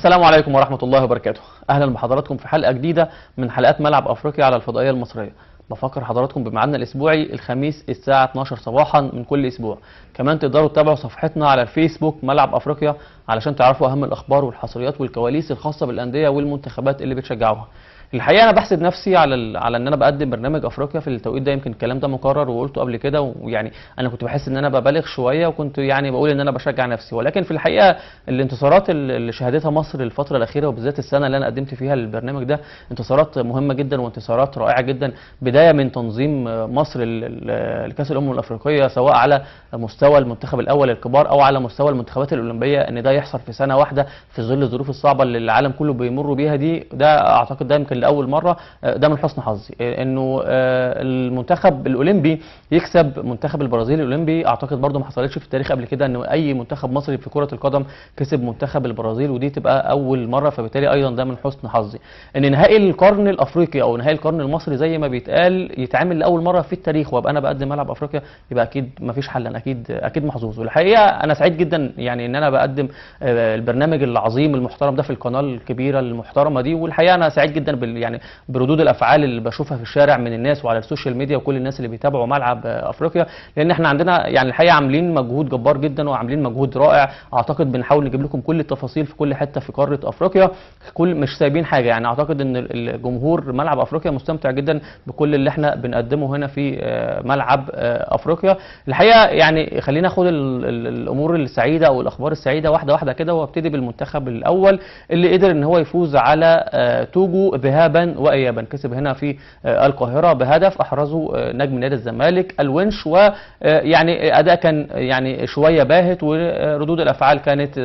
السلام عليكم ورحمة الله وبركاته. أهلا بحضراتكم في حلقة جديدة من حلقات ملعب أفريقيا على الفضائية المصرية. بفكر حضراتكم بميعادنا الأسبوعي الخميس الساعة 12 صباحا من كل أسبوع. كمان تقدروا تتابعوا صفحتنا على الفيسبوك ملعب أفريقيا علشان تعرفوا أهم الأخبار والحصريات والكواليس الخاصة بالأندية والمنتخبات اللي بتشجعوها. الحقيقه انا بحسد نفسي على ان انا بقدم برنامج افريقيا في التوقيت ده. يمكن الكلام ده مكرر وقلته قبل كده، ويعني انا كنت بحس ان انا ببالغ شويه، وكنت يعني بقول ان انا بشجع نفسي، ولكن في الحقيقه الانتصارات اللي شهدتها مصر الفتره الاخيره وبالذات السنه اللي انا قدمت فيها البرنامج ده انتصارات مهمه جدا وانتصارات رائعه جدا. بدايه من تنظيم مصر لكاس الامم الافريقيه، سواء على مستوى المنتخب الاول الكبار او على مستوى المنتخبات الاولمبيه، ان ده يحصل في سنه واحده في ظل الظروف الصعبه اللي العالم كله بيمر بيها دي. ده اعتقد ده يمكن لاول مره، ده من حسن حظي انه المنتخب الاولمبي يكسب منتخب البرازيل الاولمبي. اعتقد برضو ما حصلتش في التاريخ قبل كده ان اي منتخب مصري في كرة القدم كسب منتخب البرازيل، ودي تبقى اول مرة، فبالتالي ايضا ده من حسن حظي. ان نهائي القرن الافريقي او نهائي القرن المصري زي ما بيتقال يتعمل لاول مرة في التاريخ، وابقى انا بقدم ملعب افريقيا، يبقى اكيد ما فيش حل. انا اكيد محظوظ. والحقيقة انا سعيد جدا يعني ان انا بقدم البرنامج العظيم المحترم ده في القناة الكبيرة المحترمة دي. والحقيقة انا سعيد جدا يعني بردود الافعال اللي بشوفها في الشارع من الناس وعلى السوشيال ميديا وكل الناس اللي بيتابعوا ملعب افريقيا، لان احنا عندنا يعني الحقيقه عاملين مجهود جبار جدا وعاملين مجهود رائع. اعتقد بنحاول نجيب لكم كل التفاصيل في كل حته في قاره افريقيا، مش سايبين حاجه. يعني اعتقد ان الجمهور ملعب افريقيا مستمتع جدا بكل اللي احنا بنقدمه هنا في ملعب افريقيا. الحقيقه يعني خلينا ناخد الامور السعيده او الاخبار السعيده واحده واحده كده، وابتدي بالمنتخب الاول اللي قدر ان هو يفوز على توجو ذهابا وايابا. كسب هنا في القاهرة بهدف أحرزه نجم نادي الزمالك الونش، ويعني أداء كان يعني شوية باهت، وردود الأفعال كانت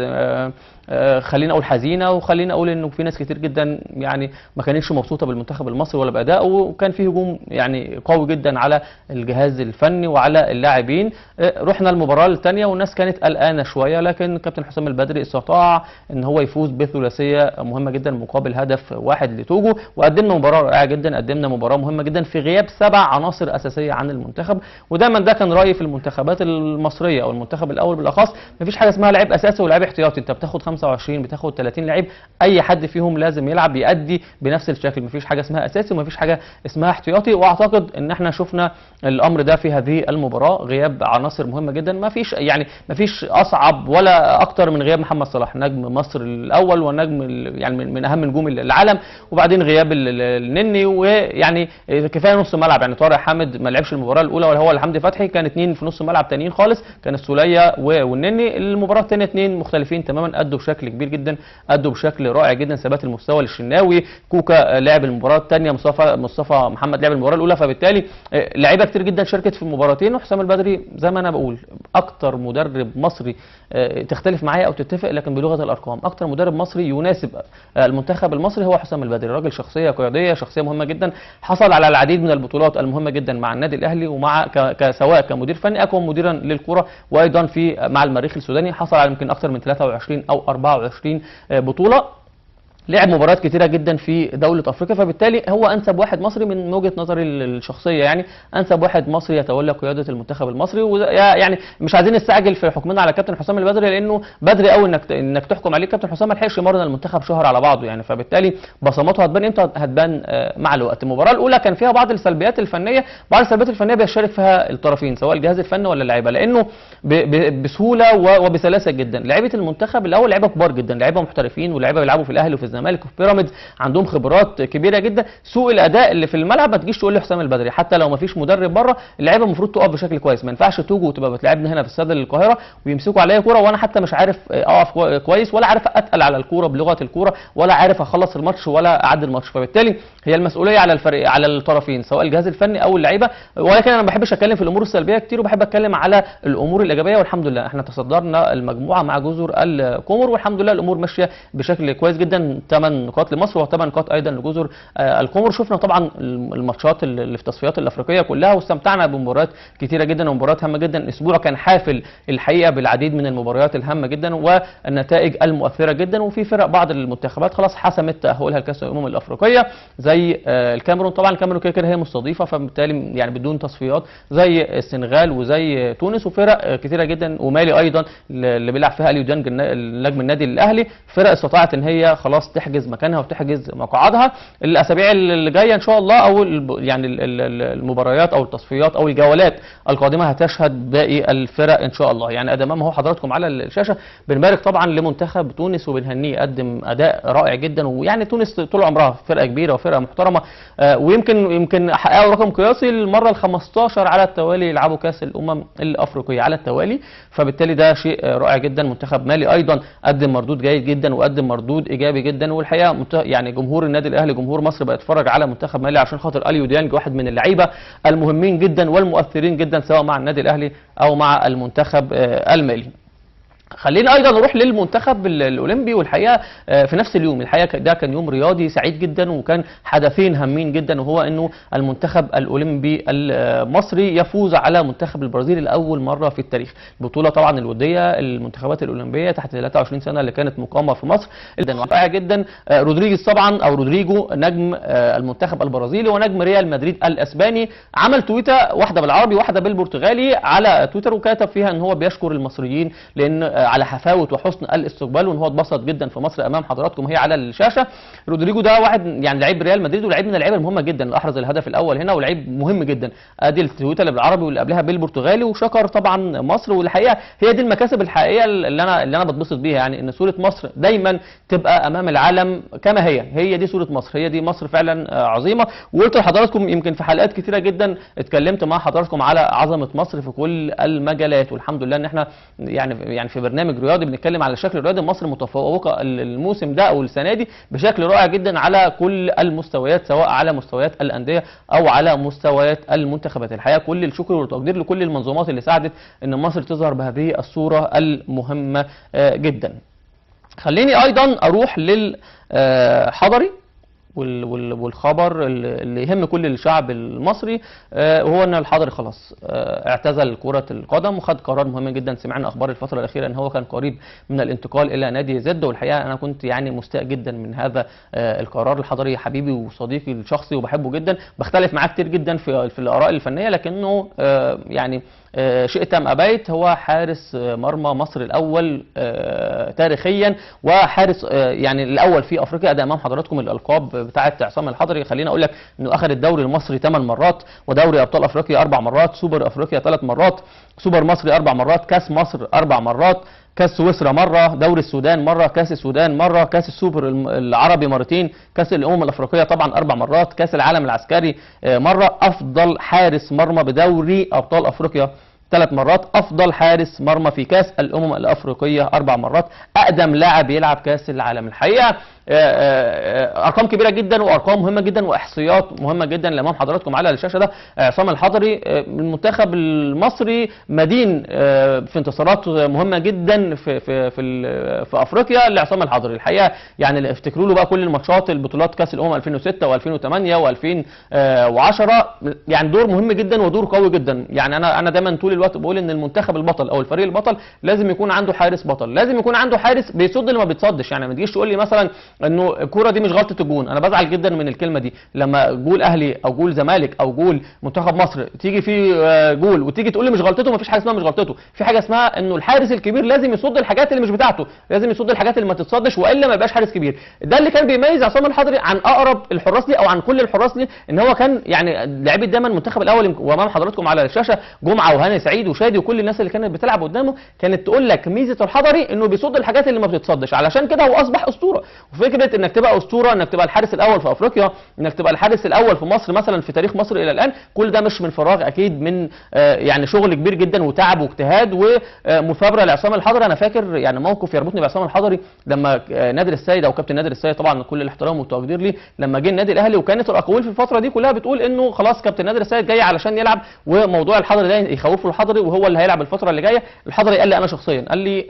خلينا اقول حزينه، وخلينا اقول انه في ناس كتير جدا يعني ما كانتش مبسوطه بالمنتخب المصري ولا بادائه، وكان في هجوم يعني قوي جدا على الجهاز الفني وعلى اللاعبين. رحنا المباراه الثانيه والناس كانت قلقانه شويه، لكن كابتن حسام البدري استطاع ان هو يفوز بثلاثيه مهمه جدا مقابل هدف واحد لتوجو، وقدمنا مباراه رائعه جدا، قدمنا مباراه مهمه جدا في غياب 7 عناصر اساسيه عن المنتخب. ودايما ده كان رايي في المنتخبات المصريه او المنتخب الاول بالاخص، مفيش حاجه اسمها لعيب اساسي ولاعيب احتياطي. انت بتاخد 25 بتاخد 30 لعيب، اي حد فيهم لازم يلعب يأدي بنفس الشكل. مفيش حاجه اسمها اساسي ومفيش حاجه اسمها احتياطي. واعتقد ان احنا شفنا الامر ده في هذه المباراه، غياب عناصر مهمه جدا. مفيش اصعب ولا اكتر من غياب محمد صلاح نجم مصر الاول ونجم يعني من اهم نجوم العالم، وبعدين غياب النني، ويعني كفايه نص ملعب. يعني طارق حامد ما لعبش المباراه الاولى ولا هو ولا حمدي فتحي، كان اثنين في نص ملعب تانيين خالص، كان السوليه والنني. المباراه الثانيه اثنين مختلفين تماما، ادوا بشكل كبير جدا، ادوا بشكل رائع جدا. ثبات المستوى للشناوي، كوكا لعب المباراه الثانيه، مصطفى محمد لعب المباراه الاولى، فبالتالي لعيبه كتير جدا شاركت في المباراتين. وحسام البدري زي ما انا بقول اكتر مدرب مصري، تختلف معايا او تتفق، لكن بلغه الارقام اكتر مدرب مصري يناسب المنتخب المصري هو حسام البدري. راجل شخصيه قياديه، شخصيه مهمه جدا، حصل على العديد من البطولات المهمه جدا مع النادي الاهلي ومع سواء كمدير فني اقوى مديرا للكره، وايضا مع المريخ السوداني حصل على يمكن اكثر من 23 او 24 بطوله. لعب مباريات كتيره جدا في دوله افريقيا، فبالتالي هو انسب واحد مصري من وجهه نظري الشخصيه، يعني انسب واحد مصري يتولى قياده المنتخب المصري. ويعني مش عايزين نستعجل في حكمنا على كابتن حسام البدري، لانه بدري قوي انك تحكم عليه. كابتن حسام ما لحقش يمرن المنتخب شهر على بعضه يعني، فبالتالي بصماته هتبان امتى؟ هتبان مع الوقت. المباراه الاولى كان فيها بعض السلبيات الفنيه، بيشارك فيها الطرفين سواء الجهاز الفني ولا اللعيبه، لانه بسهوله وبسلاسه جدا. لعيبه المنتخب الاول لعيبه كبار جدا، لعيبه محترفين، ولاعيبه بيلعبوا في الاهلي وفي الزمالك وفي بيراميدز، عندهم خبرات كبيره جدا. سوء الاداء اللي في الملعب ما تجيش تقول لي حسام البدري، حتى لو ما فيش مدرب بره اللعيبه المفروض تقف بشكل كويس. ما ينفعش توجو وتبقى بتلعبنا هنا في استاد القاهره ويمسكوا عليا كوره وانا حتى مش عارف اقف كويس، ولا عارف اتقل على الكوره بلغه الكوره، ولا عارف اخلص الماتش ولا اعدي الماتش. فبالتالي هي المسؤوليه على الفريق، على الطرفين سواء الجهاز الفني او اللعيبه. ولكن انا ما بحبش اتكلم في الامور السلبيه كتير، وبحب اتكلم على الامور الايجابيه. والحمد لله احنا تصدرنا المجموعه مع جزر القمر، والحمد لله الامور ماشيه بشكل كويس جدا. 8 نقاط لمصر و8 نقاط ايضا لجزر القمر. شفنا طبعا الماتشات اللي في التصفيات الافريقيه كلها، واستمتعنا بمباريات كتيره جدا ومباريات هامه جدا. الاسبوع كان حافل الحقيقه بالعديد من المباريات الهامه جدا والنتائج المؤثره جدا، وفي فرق بعض المنتخبات خلاص حسمت تاهلها لكاس الامم الافريقيه زي الكاميرون. طبعا الكاميرون كده هي مستضيفه، فبالتالي يعني بدون تصفيات، زي السنغال وزي تونس وفرق كتيره جدا، ومالي ايضا اللي بيلعب فيها اليو ديانج نجم النادي الاهلي. فرق استطاعت ان هي خلاص تحجز مكانها وتحجز مقاعدها. الاسابيع اللي جايه ان شاء الله، او يعني المباريات او التصفيات او الجولات القادمه هتشهد باقي الفرق ان شاء الله. يعني ادام اهو حضراتكم على الشاشه، بنبارك طبعا لمنتخب تونس وبنهنيه، قدم اداء رائع جدا. ويعني تونس طول عمرها فرقه كبيره وفرقه محترمه، ويمكن حققوا رقم قياسي المره ال15 على التوالي يلعبوا كاس الامم الافريقيه على التوالي، فبالتالي ده شيء رائع جدا. منتخب مالي ايضا قدم مردود جيد جدا وقدم مردود ايجابي جدا، والحقيقه يعني جمهور النادي الاهلي جمهور مصر بقى يتفرج على منتخب مالي عشان خاطر اليو ديانج، واحد من اللعيبه المهمين جدا والمؤثرين جدا سواء مع النادي الاهلي او مع المنتخب المالي. خلينا ايضا نروح للمنتخب الاولمبي، والحقيقه في نفس اليوم الحقيقه ده كان يوم رياضي سعيد جدا، وكان هدفين هامين جدا، وهو انه المنتخب الاولمبي المصري يفوز على منتخب البرازيل لاول مره في التاريخ. البطوله طبعا الوديه المنتخبات الاولمبيه تحت 23 سنه اللي كانت مقامه في مصر رائعه جدا. رودريجيز طبعا او رودريجو نجم المنتخب البرازيلي ونجم ريال مدريد الاسباني عمل تويته واحده بالعربي واحده بالبرتغالي على تويتر، وكتب فيها ان هو بيشكر المصريين لان على حفاوه وحسن الاستقبال، وان هو اتبسط جدا في مصر امام حضراتكم هي على الشاشه. رودريجو ده واحد يعني لعيب ريال مدريد ولعيب من اللعيبه المهمه جدا اللي احرز الهدف الاول هنا، ولعيب مهم جدا. ادي التويته اللي بالعربي واللي قبلها بالبرتغالي، وشكر طبعا مصر. والحقيقه هي دي المكاسب الحقيقيه اللي انا بتبسط بيها، يعني ان صوره مصر دايما تبقى امام العالم كما هي دي صوره مصر، هي دي مصر فعلا عظيمه. وقلت لحضراتكم يمكن في حلقات كثيره جدا اتكلمت مع حضراتكم على عظمه مصر في كل المجالات، والحمد لله ان احنا يعني في برنامج رياضي بنتكلم على الشكل الرياضي. مصر متفوقه الموسم ده او السنه دي بشكل رائع جدا على كل المستويات، سواء على مستويات الانديه او على مستويات المنتخبات. الحقيقه كل الشكر والتقدير لكل المنظومات اللي ساعدت ان مصر تظهر بهذه الصوره المهمه جدا. خليني ايضا اروح للحضري والخبر اللي يهم كل الشعب المصري، وهو ان الحضري خلاص اعتزل كرة القدم وخد قرار مهم جدا. سمعنا اخبار الفترة الاخيرة ان هو كان قريب من الانتقال الى نادي زد، والحقيقة انا كنت يعني مستاء جدا من هذا القرار. الحضري حبيبي وصديقي الشخصي وبحبه جدا، بختلف معاه كتير جدا في الاراء الفنية، لكنه يعني شئت ام ابيت هو حارس مرمى مصر الاول تاريخيا، وحارس يعني الاول في افريقيا. ده امام حضراتكم الالقاب بتاعه عصام الحضري. خليني اقول لك انه اخذ الدوري المصري 8 مرات، ودوري ابطال افريقيا 4 مرات، سوبر افريقيا 3 مرات، سوبر مصري 4 مرات، كاس مصر 4 مرات، كاس سويسرا مره، دوري السودان مره، كاس السودان مره، كاس السوبر العربي مرتين، كاس الامم الافريقيه طبعا 4 مرات، كاس العالم العسكري مره، افضل حارس مرمى بدوري ابطال افريقيا 3 مرات، افضل حارس مرمى في كاس الامم الافريقيه 4 مرات، اقدم لاعب يلعب كاس العالم. الحقيقه ارقام كبيره جدا وارقام مهمه جدا واحصائيات مهمه جدا اللي امام حضراتكم على الشاشه ده. عصام الحضري المنتخب المصري مدين في انتصارات مهمه جدا في افريقيا لعصام الحضري. الحقيقه يعني افتكروا له بقى كل الماتشات البطولات كاس الامم 2006 و2008 و2010، يعني دور مهم جدا ودور قوي جدا. يعني انا دايما طول الوقت بقول ان المنتخب البطل او الفريق البطل لازم يكون عنده حارس بطل، لازم يكون عنده حارس بيصد اللي ما بيتصدش. يعني ما تجيش تقول لي مثلا انه الكوره دي مش غلطه الجون، انا بزعل جدا من الكلمه دي لما جول اهلي او جول زمالك او جول منتخب مصر تيجي فيه جول وتيجي تقول لي مش غلطته. مفيش حاجه اسمها مش غلطته، في حاجه اسمها انه الحارس الكبير لازم يصد الحاجات اللي مش بتاعته، لازم يصد الحاجات اللي ما تتصدش، والا ما يبقاش حارس كبير. ده اللي كان بيميز عصام الحضري عن اقرب الحراس ليه او عن كل الحراس ليه، ان هو كان يعني لعيبه دايما المنتخب الاول. وامام حضراتكم على الشاشه جمعه وهاني سعيد وشادي وكل الناس اللي كانت بتلعب قدامه كانت تقول لك ميزه الحضري انه بيصد الحاجات اللي ما بتتصدش، علشان كده هو اصبح اسطوره. وفكره انك تبقى اسطوره، انك تبقى الحارس الاول في افريقيا، انك تبقى الحارس الاول في مصر مثلا في تاريخ مصر الى الان، كل ده مش من فراغ، اكيد من يعني شغل كبير جدا وتعب واجتهاد ومثابره لعصام الحضري. انا فاكر يعني موقف يربطني بعصام الحضري لما نادر السيد او كابتن نادر السيد طبعا كل الاحترام والتقدير ليه، لما جه النادي الاهلي وكانت الاقاويل في الفتره دي كلها بتقول انه خلاص كابتن نادر السيد جاي علشان يلعب وموضوع الحضري ده يخوفه الحضري وهو اللي هيلعب الفتره اللي جايه. الحضري قال لي انا شخصيا، قال لي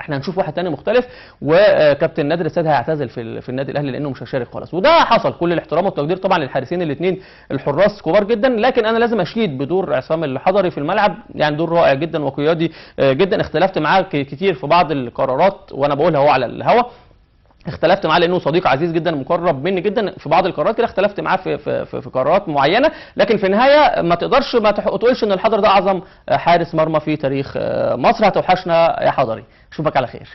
احنا هنشوف واحد ثاني مختلف وكابتن نادر السيد هيعتزل في النادي الاهلي لانه مش هيشارك خالص. وده حصل. كل الاحترام والتقدير طبعا للحارسين الاثنين الحراس كبار جدا، لكن انا لازم اشيد بدور عصام الحضري في الملعب، يعني دور رائع جدا وقيادي جدا. اختلفت معاه كتير في بعض القرارات وانا بقولها هو على الهوا، اختلفت معاه لانه صديق عزيز جدا مقرب مني جدا. في بعض القرارات كده اختلفت معاه في قرارات معينه، لكن في النهايه ما تقدرش ما تقولش ان الحضري ده اعظم حارس مرمى في تاريخ مصر. هتوحشنا يا حضري، اشوفك على خير.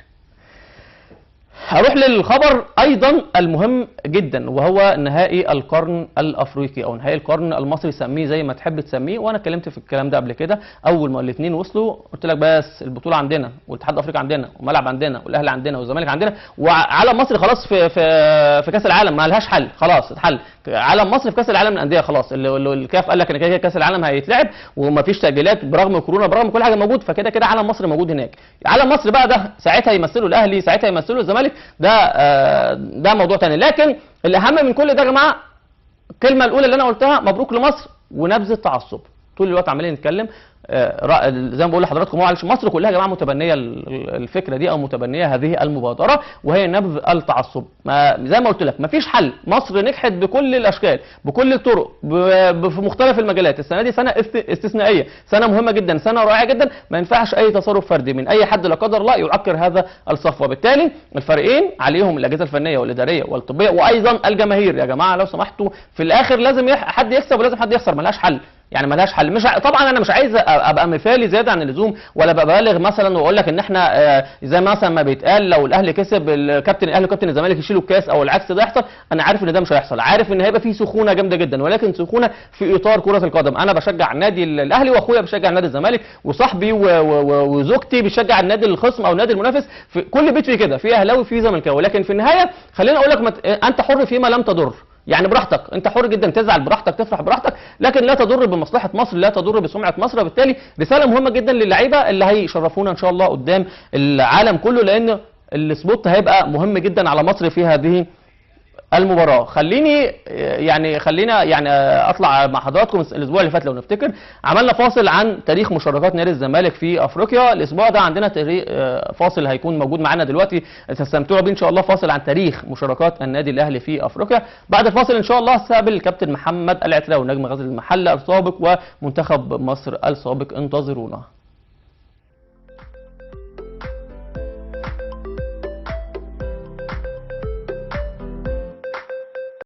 هروح للخبر ايضا المهم جدا، وهو نهائي القرن الافريقي او نهائي القرن المصري، سميه زي ما تحب تسميه. وانا اتكلمت في الكلام ده قبل كده. اول ما الاثنين وصلوا قلت لك بس البطوله عندنا، والاتحاد الافريقي عندنا، والملعب عندنا، والاهلي عندنا، والزمالك عندنا، وعلم مصر خلاص في كاس العالم ما لهاش حل، خلاص اتحل. علم مصر في كاس العالم للانديه خلاص، الكاف قال لك ان كده كاس العالم هيتلعب ومفيش تاجيلات برغم كورونا برغم كل حاجه موجود، فكده كده علم مصر موجود هناك. علم مصر بقى ده ساعتها يمثله الاهلي، ساعتها يمثله الزمالك، ده موضوع ثاني. لكن الاهم من كل ده يا جماعه الكلمه الاولى اللي انا قلتها، مبروك لمصر ونبذ التعصب. طول الوقت عمالين نتكلم زي ما بقول لحضراتكم، هو مصر كلها يا جماعه متبنيه الفكره دي او متبنيه هذه المبادره، وهي نبذ التعصب. زي ما قلت لك مفيش حل. مصر نجحت بكل الاشكال بكل الطرق في مختلف المجالات. السنه دي سنه استثنائيه، سنه مهمه جدا، سنه رائعه جدا. ما ينفعش اي تصرف فردي من اي حد لا قدر الله يعكر هذا الصف. وبالتالي الفريقين عليهم الاجهزه الفنيه والاداريه والطبيه وايضا الجماهير يا جماعه لو سمحتوا، في الاخر لازم حد يكسب ولازم حد يخسر، ملهاش حل. يعني ملهاش حل. مش طبعا انا مش عايز ابقى مثالي زياده عن اللزوم ولا ببالغ مثلا واقول لك ان احنا زي مثلا ما بيتقال لو الاهلي كسب الكابتن الاهلي وكابتن الزمالك يشيلوا الكاس او العكس ده يحصل. انا عارف ان ده مش هيحصل، عارف ان هيبقى فيه سخونه جامده جدا، ولكن سخونه في اطار كره القدم. انا بشجع النادي الاهلي واخويا بيشجع نادي الزمالك وصاحبي وزوجتي بيشجع النادي الخصم او النادي المنافس. في كل بيت فيه كده، في اهلاوي في زملكاوي، لكن في النهايه خليني اقول لك انت حر فيما لم تضر. يعني براحتك، انت حر جدا تزعل براحتك تفرح براحتك، لكن لا تضر بمصلحه مصر، لا تضر بسمعه مصر. وبالتالي رساله مهمه جدا للعيبه اللي هيشرفونا ان شاء الله قدام العالم كله، لان السبوت هيبقى مهم جدا على مصر في هذه المباراه. خلينا اطلع مع حضراتكم. الاسبوع اللي فات لو نفتكر عملنا فاصل عن تاريخ مشاركات نادي الزمالك في افريقيا. الاسبوع ده عندنا فاصل هيكون موجود معانا دلوقتي تستمتعوا بيه ان شاء الله، فاصل عن تاريخ مشاركات النادي الاهلي في افريقيا. بعد الفاصل ان شاء الله هستقبل الكابتن محمد العتراوي نجم غزل المحله السابق ومنتخب مصر السابق، انتظرونا.